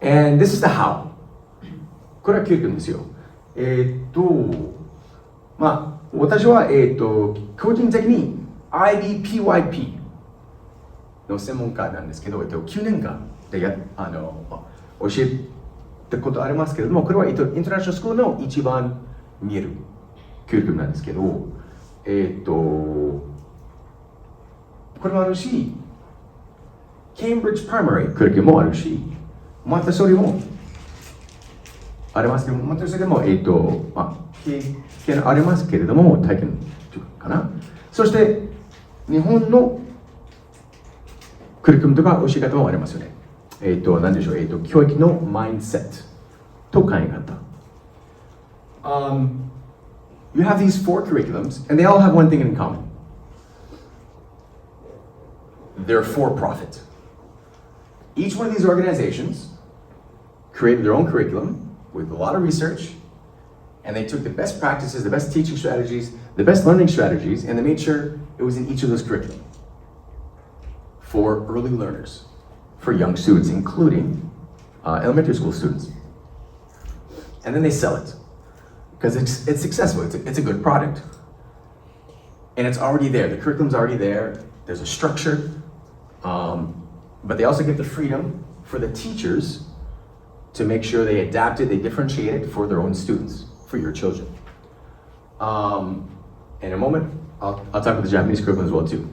And this is the how. これは9点ですよ。まあ、私は、個人的に IBPYP の専門家なんですけど、9年間で教えたことありますけれども、これはインターナショナルスクールの一番見える教育なんですけど、これもあるし、ケンブリッジ・プライマリー教育もあるし、またそれもありますけども、またそれも、まあ、経験ありますけれども、体験かな。そして、日本のクリクムとか教え方もありますよね。何でしょう、教育のマインドセットと考え方。You have these 4 curriculums, and they all have one thing in common. They're for profit. Each one of these organizations created their own curriculum with a lot of research, and they took the best practices, the best teaching strategies, the best learning strategies, and they made sure it was in each of those curriculum for early learners, for young students, including elementary school students. And then they sell it because it's successful, it's a good product. And it's already there, the curriculum's already there, there's a structure, but they also give the freedom for the teachers to make sure they adapt it, they differentiate it for their own students, for your children. In a moment, I'll talk about the Japanese curriculum as well too.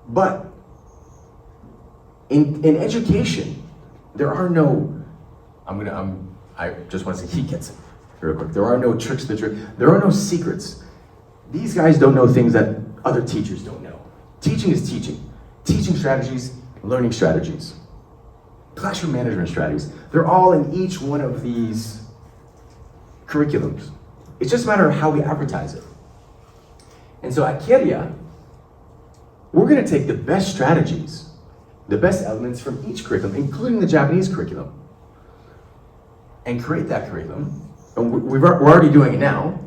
But in education, there are no, I just want to say hiketsu real quick. There are no tricks of the trade. There are no secrets. These guys don't know things that other teachers don't know. Teaching is teaching. Teaching strategies, learning strategies, classroom management strategies. They're all in each one of these curriculums. It's just a matter of how we advertise it. And so at Keria, we're going to take the best strategies, the best elements from each curriculum, including the Japanese curriculum, and create that curriculum. And we're already doing it now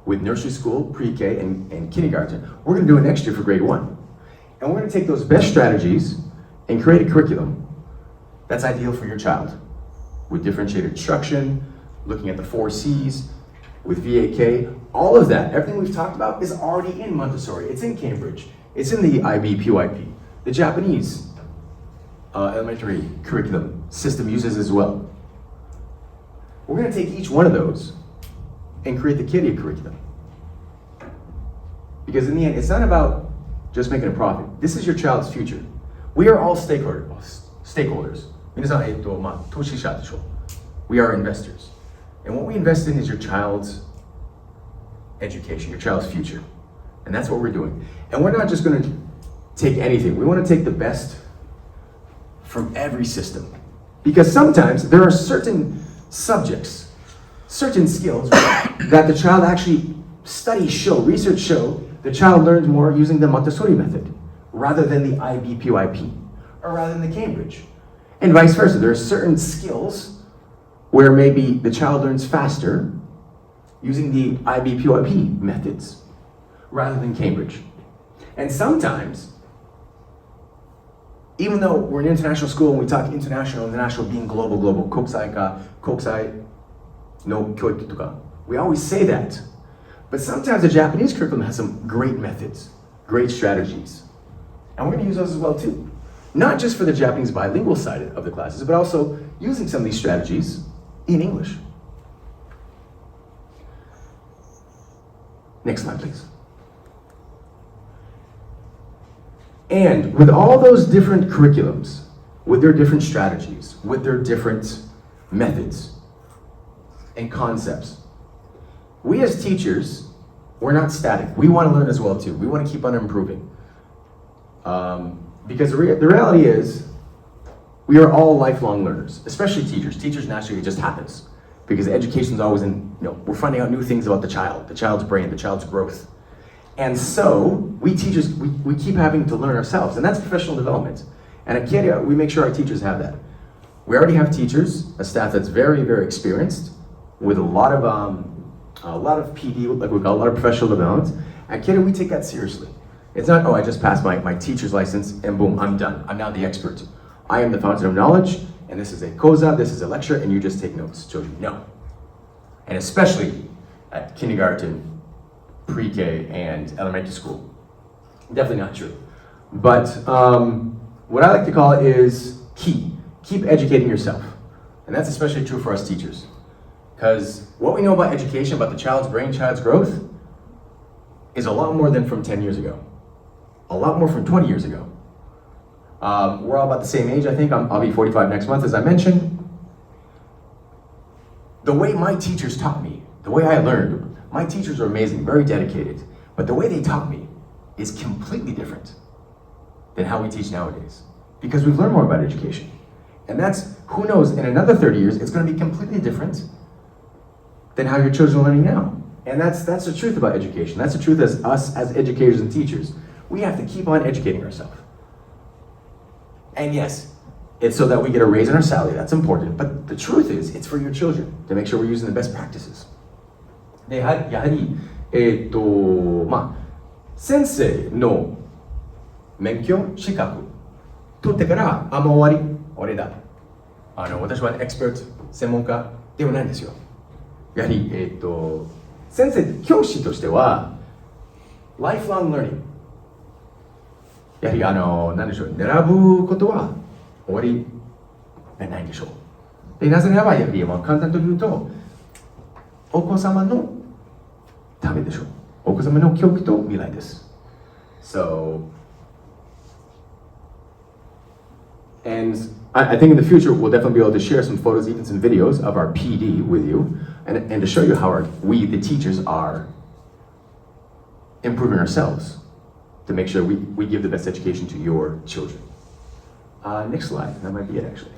with nursery school, pre-K, and kindergarten. We're going to do it next year for grade 1. And we're going to take those best strategies and create a curriculum that's ideal for your child with differentiated instruction, looking at the 4 C's, with VAK, all of that, everything we've talked about is already in Montessori. It's in Cambridge. It's in the IBPYP. The Japanese elementary curriculum system uses as well. We're going to take each one of those and create the Keria curriculum. Because in the end, it's not about just making a profit. This is your child's future. We are all stakeholders. 皆さん、投資者でしょ。We are investors. And what we invest in is your child's education, your child's future. And that's what we're doing. And we're not just going to take anything. We want to take the best from every system. Because sometimes there are certain subjects, certain skills that the child actually studies show, research show, the child learns more using the Montessori method rather than the IBPYP or rather than the Cambridge. And vice versa. There are certain skills where maybe the child learns faster using the IBPYP methods rather than Cambridge. And sometimes, even though we're an international school and we talk international being global, 国際化、国際の教育とか, we always say that. But sometimes the Japanese curriculum has some great methods, great strategies. And we're going to use those as well too. Not just for the Japanese bilingual side of the classes, but also using some of these strategies in English. Next slide, please. And with all those different curriculums, with their different strategies, with their different methods and concepts, we as teachers, we're not static. We want to learn as well too. We want to keep on improving. Because the reality is, we are all lifelong learners, especially teachers. Teachers naturally, it just happens. Because education is always we're finding out new things about the child's brain, the child's growth. And so, we teachers, we keep having to learn ourselves, and that's professional development. And at Keria, we make sure our teachers have that. We already have teachers, a staff that's very, very experienced, with a lot of PD, like we call a lot of professional development. At Keria, we take that seriously. It's not, oh, I just passed my teacher's license, and boom, I'm done. I'm now the expert I am the fountain of knowledge, and this is a koza, this is a lecture, and you just take notes. Children, no. And especially at kindergarten, pre-K, and elementary school. Definitely not true. But what I like to call it is keep educating yourself. And that's especially true for us teachers. Because what we know about education, about the child's brain, child's growth, is a lot more than from 10 years ago. A lot more from 20 years ago. We're all about the same age, I think. I'll be 45 next month, as I mentioned. The way my teachers taught me, the way I learned, my teachers are amazing, very dedicated. But the way they taught me is completely different than how we teach nowadays. Because we've learned more about education. And that's, who knows, in another 30 years, it's going to be completely different than how your children are learning now. And that's the truth about education. That's the truth as us as educators and teachers. We have to keep on educating ourselves. And yes, it's so that we get a raise in our salary. That's important. But the truth is, it's for your children to make sure we're using the best practices. で、やはり、先生の免許資格取ってから、もう終わり、俺だ。私はエキスパート、専門家ではないんですよ。やはり、先生、教師としては、lifelong learning。やはり、何でしょう、選ぶことは終わりがないんでしょう。で、なぜならば、やはり、簡単と言うと、お子様のためでしょう。お子様の教育と未来です。So, and I think in the future we'll definitely be able to share some photos, even some videos of our PD with you, and to show you how we, the teachers, are improving ourselves to make sure we give the best education to your children. Next slide, that might be it actually.